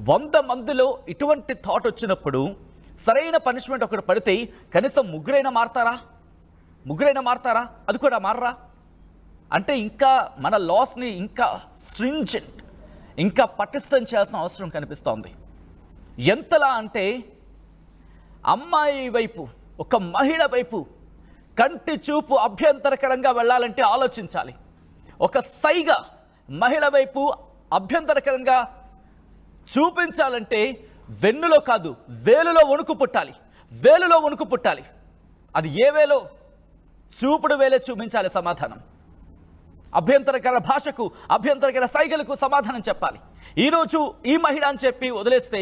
100 మందిలో ఇటువంటి థాట్ వచ్చినప్పుడు సరైన పనిష్మెంట్ ఒకటి పడితే కనీసం ముగ్గురైనా మారతారా? అది కూడా మారరా? అంటే ఇంకా మన లాస్ని ఇంకా స్ట్రింజెంట్, ఇంకా పటిష్టం చేయాల్సిన అవసరం కనిపిస్తోంది. ఎంతలా అంటే అమ్మాయి వైపు, ఒక మహిళ వైపు కంటి చూపు అభ్యంతరకరంగా వెళ్ళాలంటే ఆలోచించాలి. ఒక సైగ మహిళ వైపు అభ్యంతరకరంగా చూపించాలంటే వెన్నులో కాదు, వేలులో వణుకు పుట్టాలి. అది ఏ వేలో? చూపుడు వేలే చూపించాలి సమాధానం. అభ్యంతరకర భాషకు, అభ్యంతరకర సైగలకు సమాధానం చెప్పాలి. ఈరోజు ఈ మహిళ అని చెప్పి వదిలేస్తే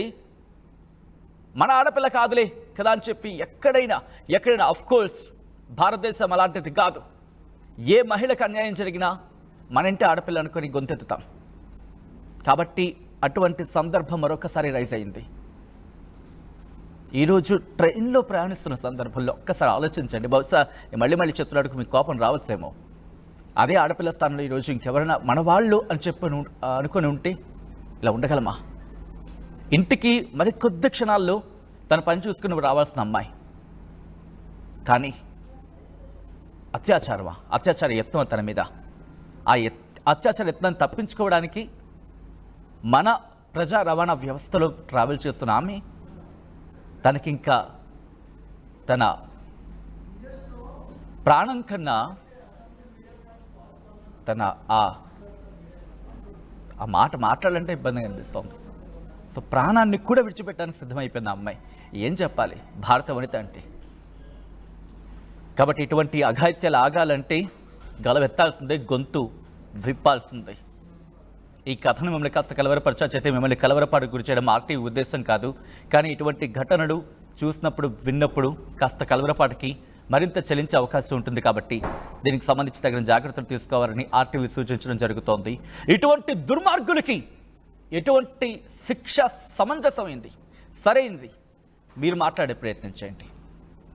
మన ఆడపిల్ల కాదులే కదా అని చెప్పి ఎక్కడైనా కోర్స్ భారతదేశం అలాంటిది కాదు. ఏ మహిళకు అన్యాయం జరిగినా మన ఇంటి ఆడపిల్ల అనుకొని గొంతెత్తుతాం. కాబట్టి అటువంటి సందర్భం మరొకసారి రైజ్ అయింది. ఈరోజు ట్రైన్లో ప్రయాణిస్తున్న సందర్భంలో ఒక్కసారి ఆలోచించండి. బహుశా మళ్ళీ చెప్తున్నాడుకు మీకు కోపం రావచ్చేమో. అదే ఆడపిల్ల స్థానంలో ఈరోజు ఇంకెవరైనా మన వాళ్ళు అని చెప్పి అనుకొని ఉంటే ఇలా ఉండగలమా? ఇంటికి మరి కొద్ది క్షణాల్లో తన పని చూసుకుని రావాల్సిన అమ్మాయి, కానీ అత్యాచార యత్నం తన మీద. ఆ అత్యాచార యత్నాన్ని తప్పించుకోవడానికి మన ప్రజా రవాణా వ్యవస్థలో ట్రావెల్ చేస్తున్న ఆమె తనకింకా తన ప్రాణం కన్నా తన ఆ మాట మాట్లాడాలంటే ఇబ్బందిగా అనిపిస్తోంది. సో ప్రాణాన్ని కూడా విడిచిపెట్టడానికి సిద్ధమైపోయింది ఆ అమ్మాయి. ఏం చెప్పాలి భారత వనిత అంటే? కాబట్టి ఇటువంటి అఘాయిత్యాలు ఆగాలంటే గలవెత్తాల్సిందే, గొంతు విప్పాల్సిందే. ఈ కథను మిమ్మల్ని కాస్త కలవరపరచైతే మిమ్మల్ని కలవరపాటుకు గురి చేయడం ఆర్టీవీ ఉద్దేశం కాదు. కానీ ఇటువంటి ఘటనలు చూసినప్పుడు, విన్నప్పుడు కాస్త కలవరపాటుకి మరింత చలించే అవకాశం ఉంటుంది. కాబట్టి దీనికి సంబంధించి తగిన జాగ్రత్తలు తీసుకోవాలని ఆర్టీవీ సూచించడం జరుగుతోంది. ఇటువంటి దుర్మార్గులకి ఎటువంటి శిక్ష సమంజసమైంది, సరైనది మీరు మాట్లాడే ప్రయత్నం చేయండి.